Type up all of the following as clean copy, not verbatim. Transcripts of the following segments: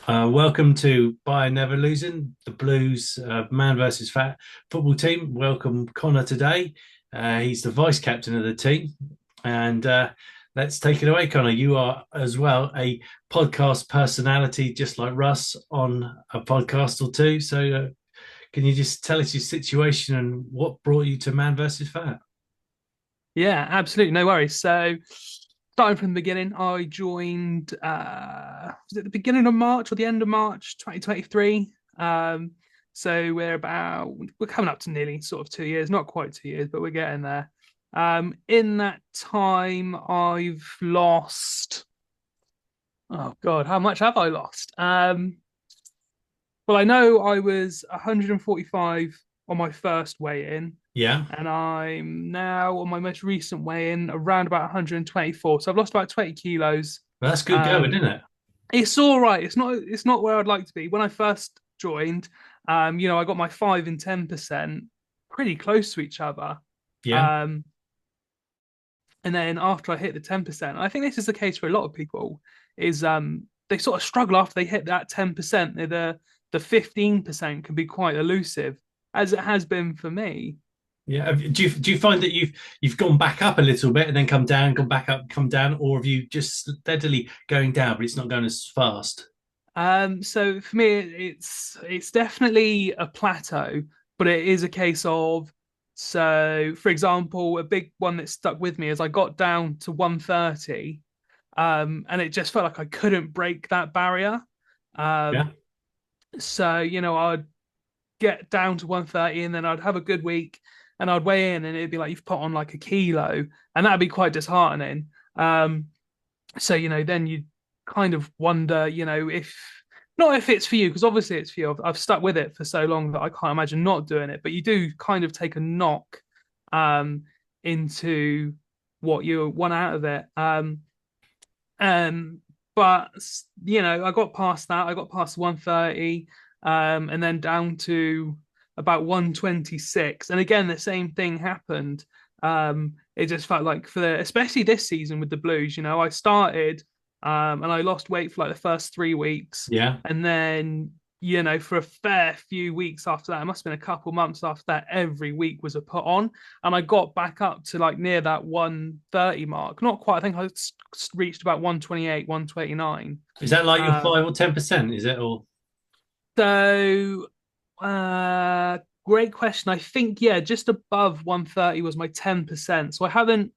Welcome to By Never Losing, the Blues man versus fat football team. Welcome Connor today. He's the vice captain of the team. And let's take it away, Connor. You are as well a podcast personality, just like Russ, on a podcast or two. So can you just tell us your situation and what brought you to man versus fat? Yeah, absolutely. No worries. So, starting from the beginning, I joined, was it the beginning of March or the end of March 2023? So we're coming up to nearly sort of 2 years, not quite 2 years, but we're getting there. In that time, I've lost, oh God, how much have I lost? Well, I know I was 145 on my first weigh in, Yeah, and I'm now on my most recent weigh in around about 124. So I've lost about 20 kilos. well, that's good going, Um, isn't it? it's all right. It's not where I'd like to be. When I first joined, I got my 5 and 10% pretty close to each other. Yeah. Um, and then after I hit the 10%, I think this is the case for a lot of people, is they sort of struggle after they hit that 10%. The 15% can be quite elusive, as it has been for me. Yeah. Do you find that you've gone back up a little bit and then come down, gone back up, come down, or have you just steadily going down, but it's not going as fast? So for me, it's definitely a plateau, but it is a case of, so for example, a big one that stuck with me is I got down to 130, and it just felt like I couldn't break that barrier. Um, Yeah. so I'd get down to 130 and then I'd have a good week and I'd weigh in and it'd be like you've put on like a kilo, and that'd be quite disheartening. Then you kind of wonder, if not if it's for you, because obviously it's for you. I've stuck with it for so long that I can't imagine not doing it. But you do kind of take a knock um, into what you want out of it. Um, but I got past that. I got past 130, and then down to about 126. And again, the same thing happened. It just felt like especially this season with the Blues, I started, and I lost weight for like the first 3 weeks, Yeah. and then for a fair few weeks after that, it must have been a couple months after that, every week was a put on, and I got back up to like near that 130 mark. Not quite. I think I reached about 128, 129. Is that like your Uh, 5 or 10%? Is it all? so, Great question. I think, yeah, just above 130 was my 10%. So I haven't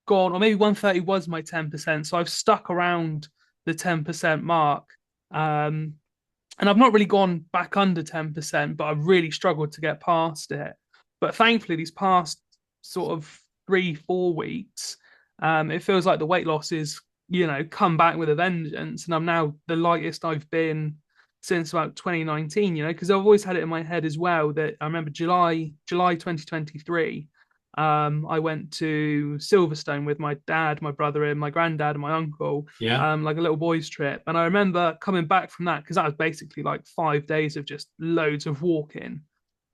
gone, or maybe 130 was my 10%. So I've stuck around the 10% mark. Um, and I've not really gone back under 10%, but I've really struggled to get past it. But thankfully, these past sort of 3, 4 weeks, it feels like the weight loss is, come back with a vengeance. And I'm now the lightest I've been since about 2019, because I've always had it in my head as well that I remember July 2023. I went to Silverstone with my dad, my brother, and my granddad and my uncle, Yeah. like a little boys' trip. And I remember coming back from that because that was basically like 5 days of just loads of walking.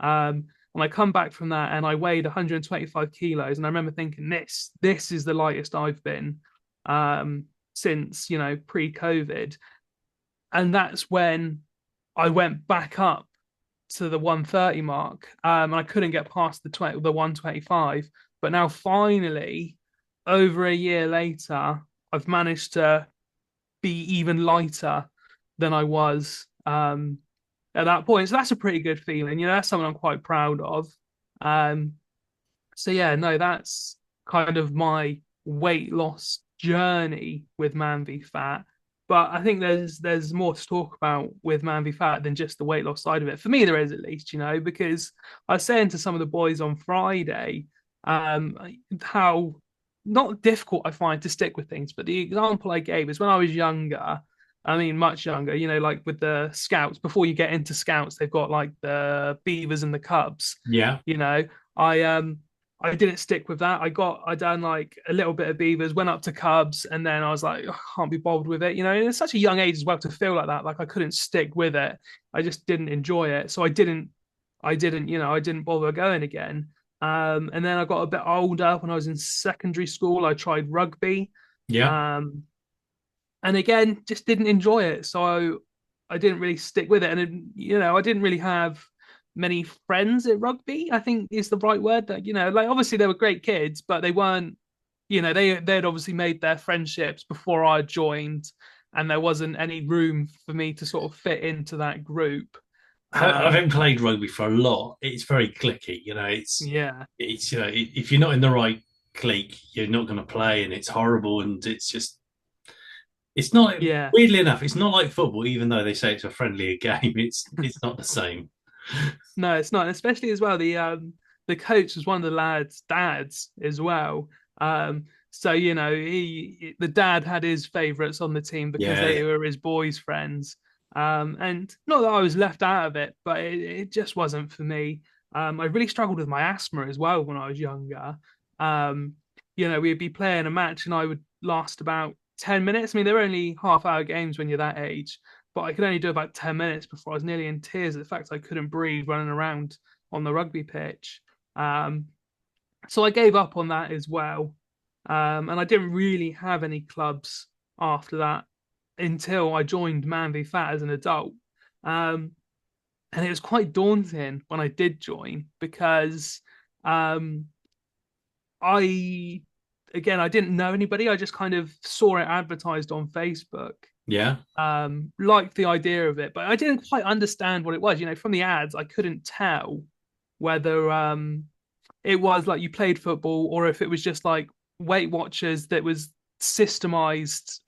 And I come back from that and I weighed 125 kilos. And I remember thinking, this is the lightest I've been since, pre-COVID. And that's when I went back up to the 130 mark. And I couldn't get past the 125. But now finally, over a year later, I've managed to be even lighter than I was at that point. So that's a pretty good feeling. That's something I'm quite proud of. Um, so yeah, no, that's kind of my weight loss journey with Man v Fat. But I think there's more to talk about with Man v Fat than just the weight loss side of it. For me, there is at least, because I was saying to some of the boys on Friday um, how not difficult I find to stick with things. But the example I gave is when I was younger. I mean, much younger, like with the scouts, before you get into scouts, they've got like the beavers and the cubs, Yeah. you know. I didn't stick with that. I done like a little bit of beavers, went up to cubs, and then I was like, "Oh, I can't be bothered with it. And it's such a young age as well to feel like that. Like I couldn't stick with it. I just didn't enjoy it. So I didn't bother going again. And then I got a bit older when I was in secondary school. I tried rugby. Yeah. Um, and again, just didn't enjoy it. So I didn't really stick with it, and I didn't really have many friends at rugby. I think is the right word. That like obviously they were great kids, but they weren't. They'd obviously made their friendships before I joined, and there wasn't any room for me to sort of fit into that group. Having Um, played rugby for a lot, it's very clicky. yeah, If you're not in the right clique, you're not going to play, and it's horrible. And it's not, yeah. weirdly enough, it's not like football. Even though they say it's a friendlier game, it's not the same. No, it's not. Especially as well, the coach was one of the lads' dads as well. So the dad had his favourites on the team because Yeah, they were his boys' friends. And not that I was left out of it, but it just wasn't for me. I really struggled with my asthma as well when I was younger. Um, we'd be playing a match and I would last about 10 minutes. I mean, they're only half-hour games when you're that age, but I could only do about 10 minutes before I was nearly in tears at the fact I couldn't breathe running around on the rugby pitch. Um, so I gave up on that as well. And I didn't really have any clubs after that until I joined Man v Fat as an adult. Um, and it was quite daunting when I did join because um, I, again, I didn't know anybody. I just kind of saw it advertised on Facebook, yeah, liked the idea of it, but I didn't quite understand what it was. From the ads, I couldn't tell whether it was like you played football or if it was just like Weight Watchers that was systemized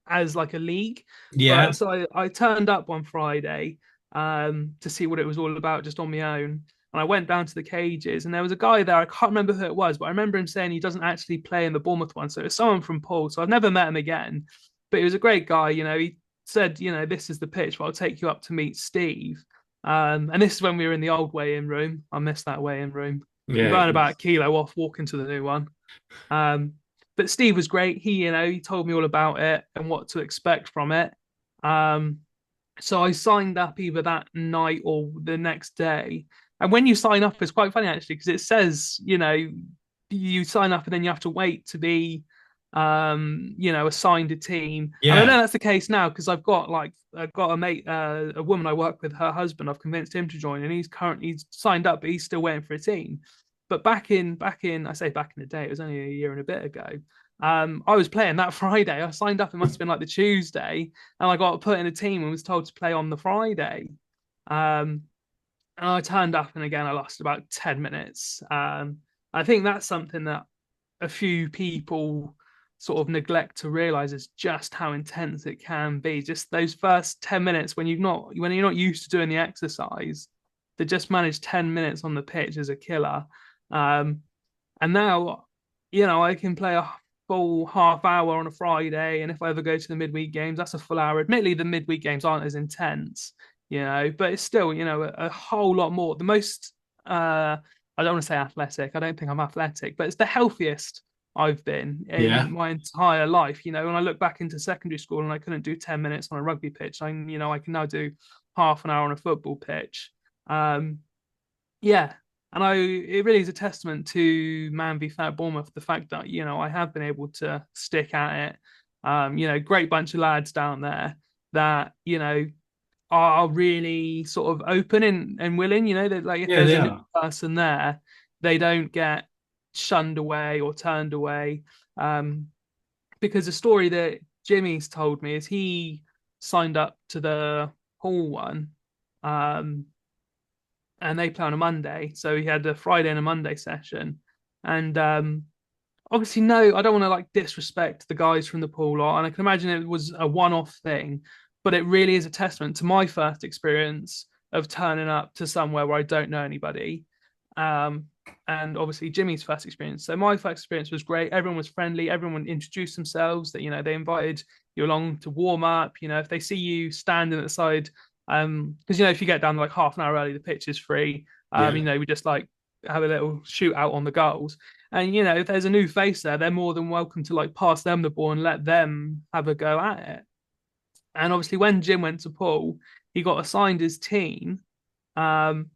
as like a league. yeah, But so I turned up one Friday to see what it was all about just on my own. And I went down to the cages, and there was a guy there. I can't remember who it was, but I remember him saying he doesn't actually play in the Bournemouth one. So it was someone from Paul. So I've never met him again, but he was a great guy. He said, this is the pitch, but I'll take you up to meet Steve. And this is when we were in the old weigh-in room. I miss that weigh-in room. You yeah, burn about a kilo off walking to the new one. Um, but Steve was great. He told me all about it and what to expect from it. Um, so I signed up either that night or the next day. And when you sign up, it's quite funny actually because it says, you sign up and then you have to wait to be, assigned a team. And I yeah, know that's the case now because I've got a mate, a woman I work with, her husband. I've convinced him to join, and he's signed up, but he's still waiting for a team. But I say back in the day, it was only a year and a bit ago. I was playing that Friday. I signed up. It must have been like the Tuesday, and I got put in a team and was told to play on the Friday. Um, and I turned up, and again, I lost about 10 minutes. I think that's something that a few people sort of neglect to realize is just how intense it can be. Just those first 10 minutes when you're not used to doing the exercise, to just manage 10 minutes on the pitch is a killer. Um, and now, I can play a full half hour on a Friday, and if I ever go to the midweek games, that's a full hour. Admittedly, the midweek games aren't as intense, but it's still, a whole lot more. The most, I don't want to say athletic. I don't think I'm athletic, but it's the healthiest I've been yeah, in my entire life. When I look back into secondary school and I couldn't do 10 minutes on a rugby pitch, I can now do half an hour on a football pitch. Um, yeah, and it really is a testament to Man v Fat Bournemouth, the fact that I have been able to stick at it. Great bunch of lads down there that are really sort of open and willing. That like if yeah, there's they a new are. person there, they don't get shunned away or turned away. Um, because the story that Jimmy's told me is he signed up to the Hall one. Um, and they play on a Monday. So he had a Friday and a Monday session. And obviously, no, I don't want to like disrespect the guys from the pool lot. And I can imagine it was a one-off thing, but it really is a testament to my first experience of turning up to somewhere where I don't know anybody. Um, and obviously Jimmy's first experience. So my first experience was great. Everyone was friendly. Everyone introduced themselves. That they invited you along to warm up. If they see you standing at the side, because if you get down like half an hour early, the pitch is free. Yeah, We just like have a little shootout on the goals. And if there's a new face there, they're more than welcome to like pass them the ball and let them have a go at it. And obviously, when Jim went to Paul, he got assigned his team. Um,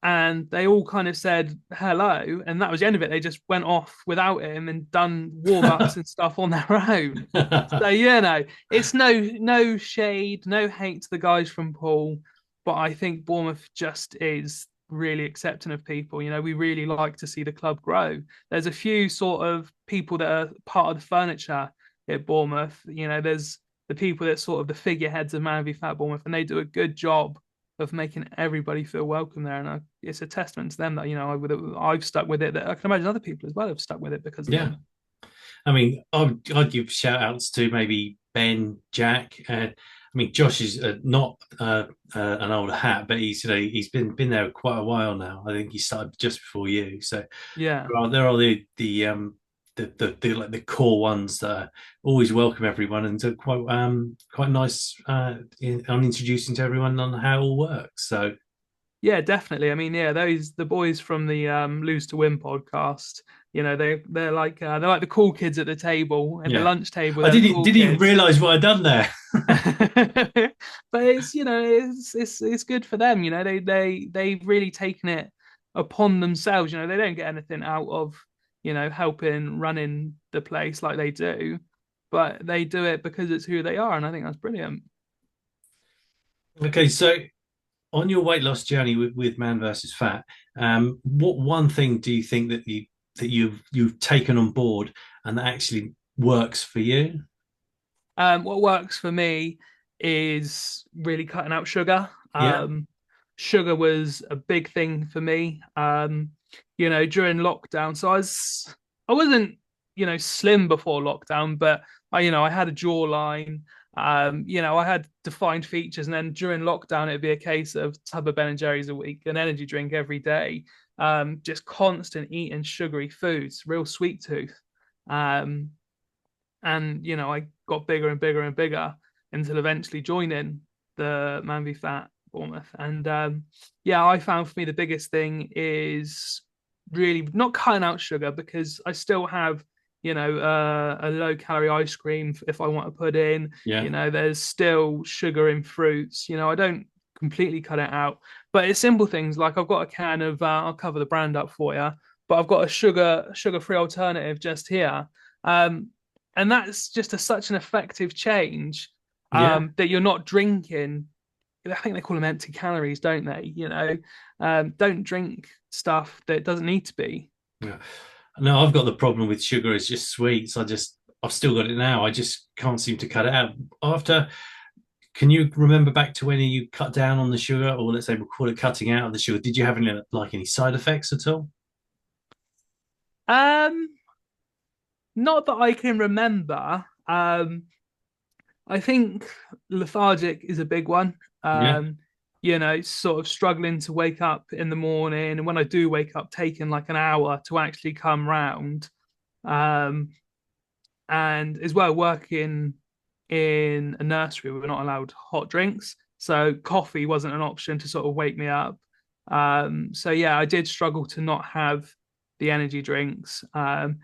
and they all kind of said hello, and that was the end of it. They just went off without him and done warm ups and stuff on their own. So it's no shade, no hate to the guys from Poole, but I think Bournemouth just is really accepting of people. We really like to see the club grow. There's a few sort of people that are part of the furniture at Bournemouth. There's the people that sort of the figureheads of Man v Fat Bournemouth, and they do a good job of making everybody feel welcome there. And it's a testament to them that I've stuck with it. That I can imagine other people as well have stuck with it because of Yeah. them. I mean, I'd give shout outs to maybe Ben, Jack. I mean, Josh is not an older hat, but he's been there quite a while now. I think he started just before you. So Yeah. there are the like the core ones that are always welcome everyone and are quite nice on introducing to everyone on how it all works. So Yeah, definitely. I mean, yeah, the boys from the Lose to Win podcast. They're like the cool kids at the table at the yeah, lunch table. I They're the cool didn't even kids. realise what I'd done there. But it's good for them. They've really taken it upon themselves. They don't get anything out of helping running the place like they do, but they do it because it's who they are, and I think that's brilliant. Okay, so on your weight loss journey with Man versus Fat, what one thing do you think that you've taken on board and that actually works for you? What works for me is really cutting out sugar. Yeah, Sugar was a big thing for me. During lockdown. So I wasn't, slim before lockdown, but I had a jawline. I had defined features, and then during lockdown, it'd be a case of tub of Ben and Jerry's a week, an energy drink every day, just constant eating sugary foods, real sweet tooth. Um, and I got bigger and bigger and bigger until eventually joining the Man v Fat Bournemouth. And yeah, I found for me the biggest thing is really not cutting out sugar, because I still have a low calorie ice cream if I want to put in. yeah, There's still sugar in fruits. I don't completely cut it out, but it's simple things like I've got a can of I'll cover the brand up for you, but I've got a sugar free alternative just here. um and that's just such an effective change, yeah. that you're not drinking. I think they call them empty calories, don't they? Don't drink stuff that doesn't need to be. Yeah. No, I've got the problem with sugar. It's just sweets. I've still got it now. I just can't seem to cut it out. After, can you remember back to when you cut down on the sugar, or let's say we'll call it cutting out of the sugar? Did you have any side effects at all? Um, Not that I can remember. I think lethargic is a big one. Yeah, Sort of struggling to wake up in the morning, and when I do wake up, taking like an hour to actually come round. Um, and as well, working in a nursery, we were not allowed hot drinks, so coffee wasn't an option to sort of wake me up. So yeah, I did struggle to not have the energy drinks. And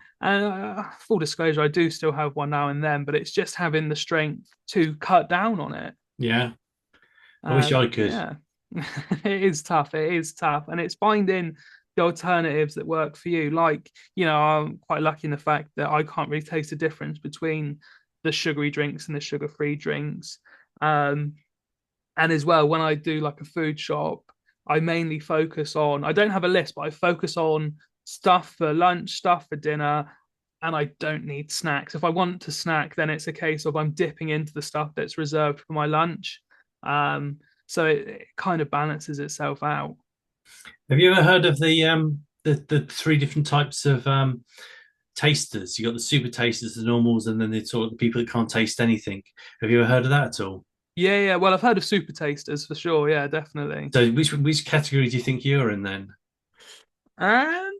full disclosure, I do still have one now and then, but it's just having the strength to cut down on it. yeah. I wish I could. Yeah, it is tough. It is tough, and it's finding the alternatives that work for you. Like, I'm quite lucky in the fact that I can't really taste the difference between the sugary drinks and the sugar-free drinks. Um, and as well, when I do like a food shop, I mainly focus on, I don't have a list, but I focus on stuff for lunch, stuff for dinner, and I don't need snacks. If I want to snack, then it's a case of I'm dipping into the stuff that's reserved for my lunch. So it kind of balances itself out. Have you ever heard of the three different types of tasters? You got the super tasters, the normals, and then the sort of the people that can't taste anything. Have you ever heard of that at all? Yeah, yeah. Well, I've heard of super tasters for sure. Yeah, definitely. So which category do you think you're in then? And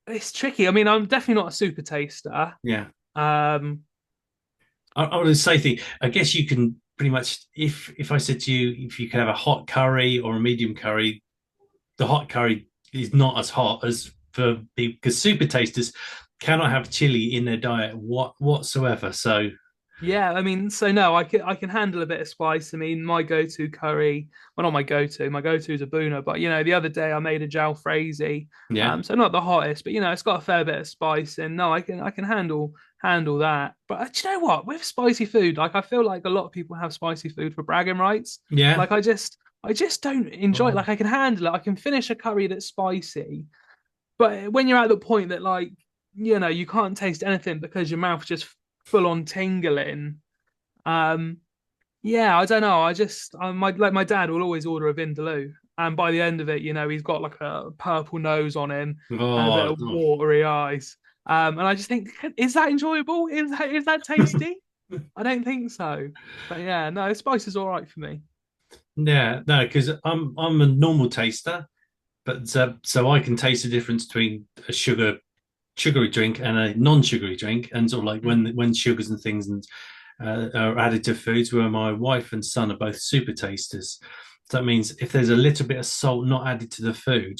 it's tricky. I mean, I'm definitely not a super taster. Yeah. Um, I would say I guess you can pretty much if I said to you if you could have a hot curry or a medium curry, the hot curry is not as hot as for people because super tasters cannot have chili in their diet whatsoever. So Yeah, I mean, so no, I can handle a bit of spice. I mean, my go-to curry, well, not my go-to is a Buna, but the other day I made a jalfrezi, Yeah, so not the hottest, but it's got a fair bit of spice, and no, I can handle that. But do you know what? With spicy food, like I feel like a lot of people have spicy food for bragging rights. yeah. Like I just don't enjoy it. Oh, Like I can handle it. I can finish a curry that's spicy, but when you're at the point that like you can't taste anything because your mouth just full on tingling. um, yeah, I don't know. My dad will always order a vindaloo, and by the end of it, he's got like a purple nose on him and a bit oh, of oh. watery eyes. And I just think, is that enjoyable? Is that tasty? I don't think so. But yeah, no, spice is all right for me. Yeah, no, because I'm a normal taster, but so I can taste the difference between a sugary drink and a non-sugary drink, and sort of like Mm. when sugars and things are added to foods. Where my wife and son are both super tasters, so that means if there's a little bit of salt not added to the food,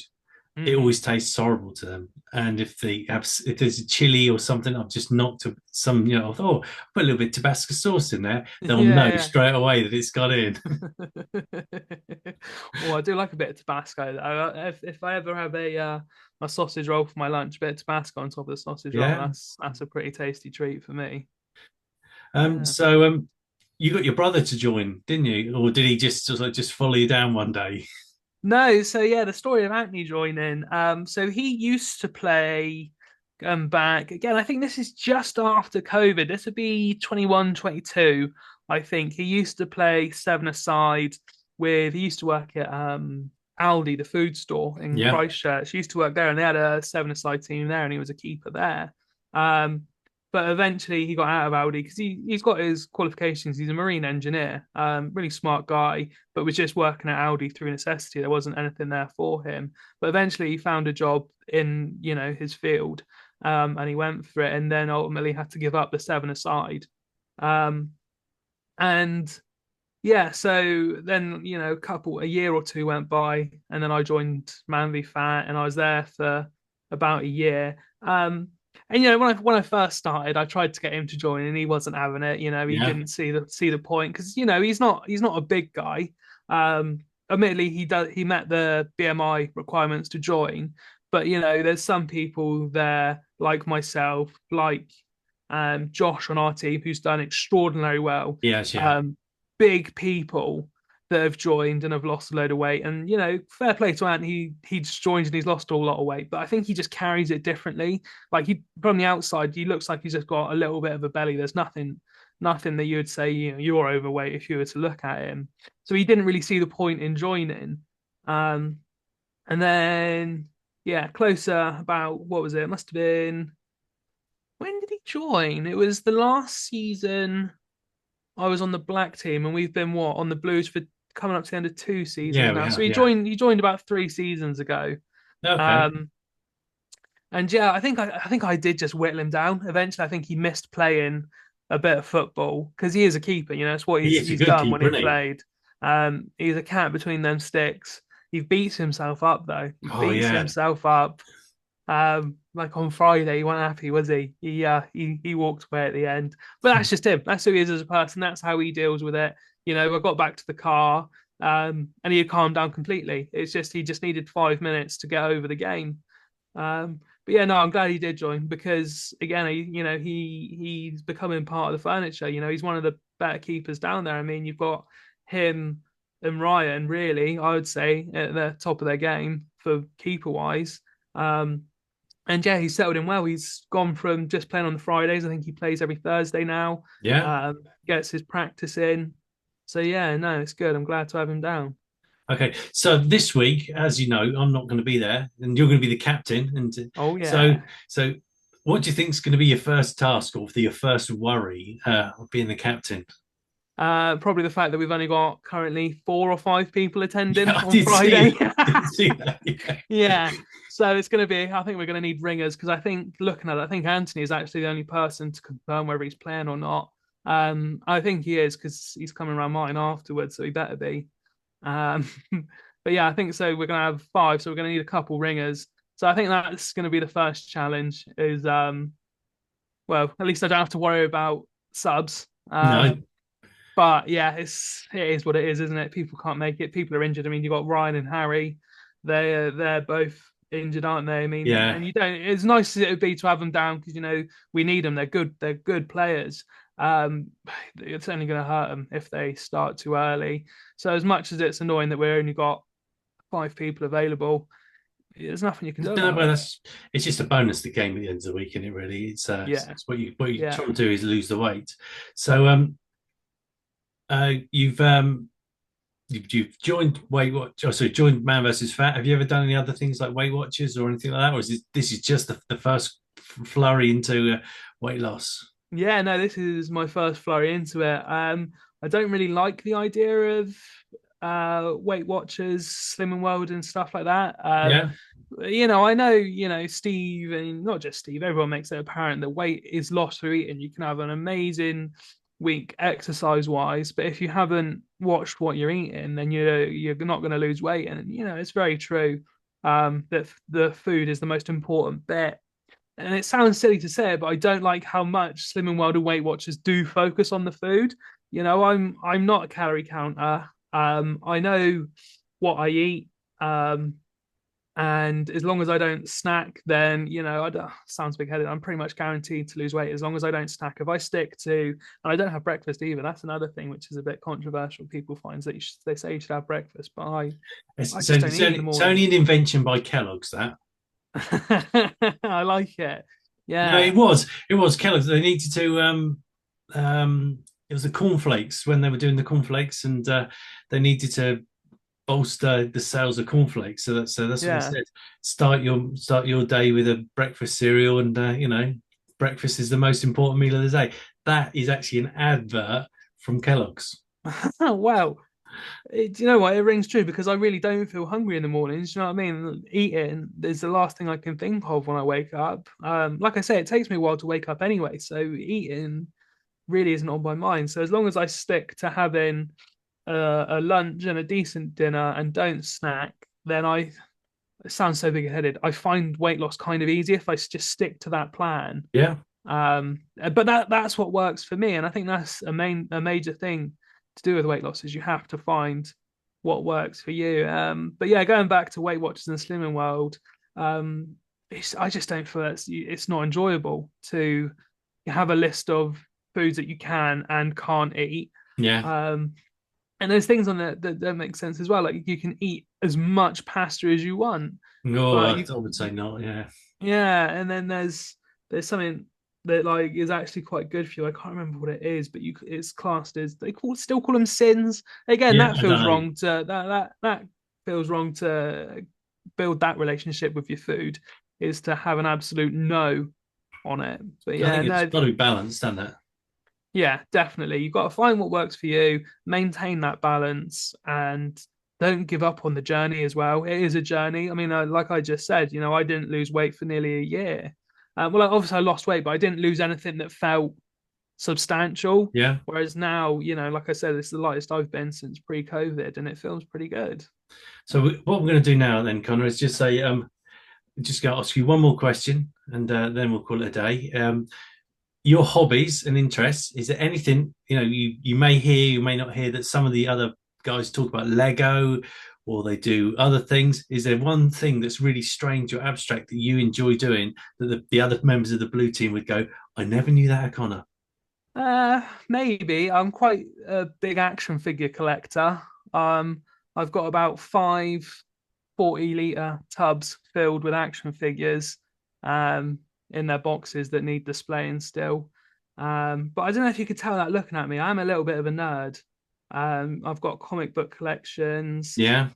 it Mm. always tastes horrible to them. And if there's a chili or something, I've just knocked some, oh, put a little bit of Tabasco sauce in there, they'll know Yeah, straight away that it's got in. yeah. Oh, I do like a bit of Tabasco though. If I ever have a sausage roll for my lunch, a bit of Tabasco on top of the sausage roll, Yeah. that's a pretty tasty treat for me. Um, Yeah. so um, you got your brother to join, didn't you? Or did he just follow you down one day? No, so yeah, the story of Anthony joining. So he used to play back again. I think this is just after COVID. This would be 21, 22. I think. He used to play seven aside he used to work at Aldi, the food store in Yeah, Christchurch. He used to work there and they had a seven aside team there and he was a keeper there. Um, but eventually he got out of Aldi because he's got his qualifications. He's a marine engineer, really smart guy, but was just working at Aldi through necessity. There wasn't anything there for him. But eventually he found a job in, his field, and he went for it, and then ultimately had to give up the seven aside. Um, and yeah, so then a year or two went by, and then I joined Manly Fat, and I was there for about a year. And when I first started, I tried to get him to join, and he wasn't having it. He yeah, didn't see the point because he's not a big guy. Admittedly, he met the BMI requirements to join, but there's some people there like myself, like Josh on our team, who's done extraordinarily well. yes, yeah, Um, Big people that have joined and have lost a load of weight. And fair play to Ant, he's joined and he's lost a lot of weight, but I think he just carries it differently. Like he from the outside, he looks like he's just got a little bit of a belly. There's nothing that you would say you're overweight if you were to look at him. So he didn't really see the point in joining. Um, and then yeah, closer about what was it? It must have been, when did he join? It was the last season I was on the black team, and we've been on the blues for coming up to the end of two seasons yeah. We now. So have, he yeah. joined. He joined about 3 seasons ago. Okay. Um, and yeah, I think I did just whittle him down. Eventually, I think he missed playing a bit of football because he is a keeper. It's what He he's is a he's good done when keeper, he isn't he? played. He's a cat between them sticks. He beats himself up though. He Oh beats yeah. himself up. Like on Friday, he wasn't happy, was he? He walked away at the end. But that's just him. That's who he is as a person. That's how he deals with it. I got back to the car, and he had calmed down completely. It's just he just needed 5 minutes to get over the game. But yeah, no, I'm glad he did join because again, he's becoming part of the furniture. He's one of the better keepers down there. I mean, you've got him and Ryan, really, I would say, at the top of their game for keeper wise. Um, and yeah, he's settled in well. He's gone from just playing on the Fridays. I think he plays every Thursday now. Yeah. Gets his practice in. So yeah, no, it's good. I'm glad to have him down. Okay. So this week, as you know, I'm not going to be there, and you're going to be the captain. And Oh so, yeah. so, what do you think is going to be your first task or your first worry of being the captain? Probably the fact that we've only got currently 4 or 5 people Yeah, attending I on did see Friday. that. I did see that. Yeah. Yeah. So it's going to be, I think we're going to need ringers because I think looking at it, I think Anthony is actually the only person to confirm whether he's playing or not. I think he is because he's coming around mine afterwards, so he better be. Um, but yeah, I think so. We're going to have 5, so we're going to need a couple ringers. So I think that's going to be the first challenge is, well, at least I don't have to worry about subs. No, But yeah, it is what it is, isn't it? People can't make it. People are injured. I mean, you've got Ryan and Harry. They're both injured, aren't they? I mean, yeah. and you don't. As nice as it would be to have them down because we need them. They're good. They're good players. Um, it's only going to hurt them if they start too early. So as much as it's annoying that we only got 5 people available, there's nothing you can do No, about but it. it's just a bonus the game at the end of the week, and it really Yeah, it's what you yeah. try to do is lose the weight. So uh you've um you've joined Weight Watch, oh, so joined Man versus Fat. Have you ever done any other things like Weight Watchers or anything like that, or this is just the first flurry into weight loss? Yeah, no, this is my first flurry into it. I don't really like the idea of Weight Watchers, Slim and World, and stuff like that. Yeah, I know, Steve, and not just Steve, everyone makes it apparent that weight is lost through eating. You can have an amazing week exercise wise, but if you haven't watched what you're eating, then you're not going to lose weight. And it's very true that the food is the most important bit. And it sounds silly to say it, but I don't like how much Slim and World and Weight Watchers do focus on the food. I'm not a calorie counter. I know what I eat. And as long as I don't snack, then I don't, sounds big-headed. I'm pretty much guaranteed to lose weight as long as I don't snack. If I stick to, and I don't have breakfast either. That's another thing which is a bit controversial. People find that they say you should have breakfast, but I so just don't eat in the it's morning. only an invention by Kellogg's that. I like it. No, Yeah, it was Kellogg's. They needed to it was the cornflakes when they were doing the cornflakes, and they needed to bolster the sales of cornflakes. That's what they yeah. said. Start your day with a breakfast cereal, and breakfast is the most important meal of the day. That is actually an advert from Kellogg's. Wow. Do you know what? It rings true because I really don't feel hungry in the mornings. Do you know what I mean? Eating is the last thing I can think of when I wake up. Like I say, it takes me a while to wake up anyway. So eating really isn't on my mind. So as long as I stick to having a lunch and a decent dinner and don't snack, then it sounds so big-headed. I find weight loss kind of easy if I just stick to that plan. Yeah. But that's what works for me, and I think that's a major thing to do with weight loss is you have to find what works for you. But yeah, going back to Weight Watchers and Slimming World, I just don't feel it's not enjoyable to have a list of foods that you can and can't eat. Yeah. Um, and there's things on there that make sense as well. Like you can eat as much pasta as you want, No, but I would say not. Yeah. yeah, and then there's something that like is actually quite good for you. I can't remember what it is, but it's classed as still call them sins. Again, Yeah. that I feels don't know. wrong to that feels wrong to build that relationship with your food is to have an absolute no on it. But I yeah, think it's no, got to be balanced, doesn't it? yeah, definitely. You've got to find what works for you, maintain that balance, and don't give up on the journey as well. It is a journey. I mean, like I just said, I didn't lose weight for nearly a year. Well, obviously I lost weight, but I didn't lose anything that felt substantial. Yeah. Whereas now, like I said, it's the lightest I've been since pre-COVID, and it feels pretty good. So what we're going to do now then, Connor, is just say just going to ask you one more question, and then we'll call it a day. Your hobbies and interests, is there anything you may hear, you may not hear, that some of the other guys talk about Lego or they do other things? Is there one thing that's really strange or abstract that you enjoy doing that the other members of the blue team would go, I never knew that, Connor? Maybe. I'm quite a big action figure collector. Um, I've got about 5 40-liter tubs filled with action figures um, in their boxes that need displaying still. But I don't know if you could tell that looking at me. I'm a little bit of a nerd. I've got comic book collections, Yeah.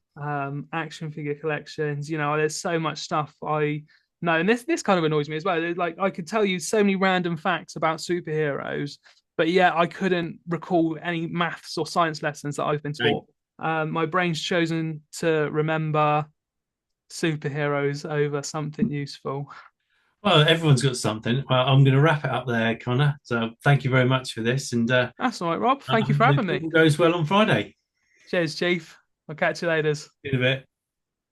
action figure collections. There's so much stuff I know, and this kind of annoys me as well. Like I could tell you so many random facts about superheroes, but yeah, I couldn't recall any maths or science lessons that I've been Right. taught. My brain's chosen to remember superheroes over something useful. Well, everyone's got something. Well, I'm going to wrap it up there, Connor. So thank you very much for this, and That's all right, Rob. I Thank you hope for the having call me. goes well on Friday. Cheers, Chief. I'll catch you later. In a bit.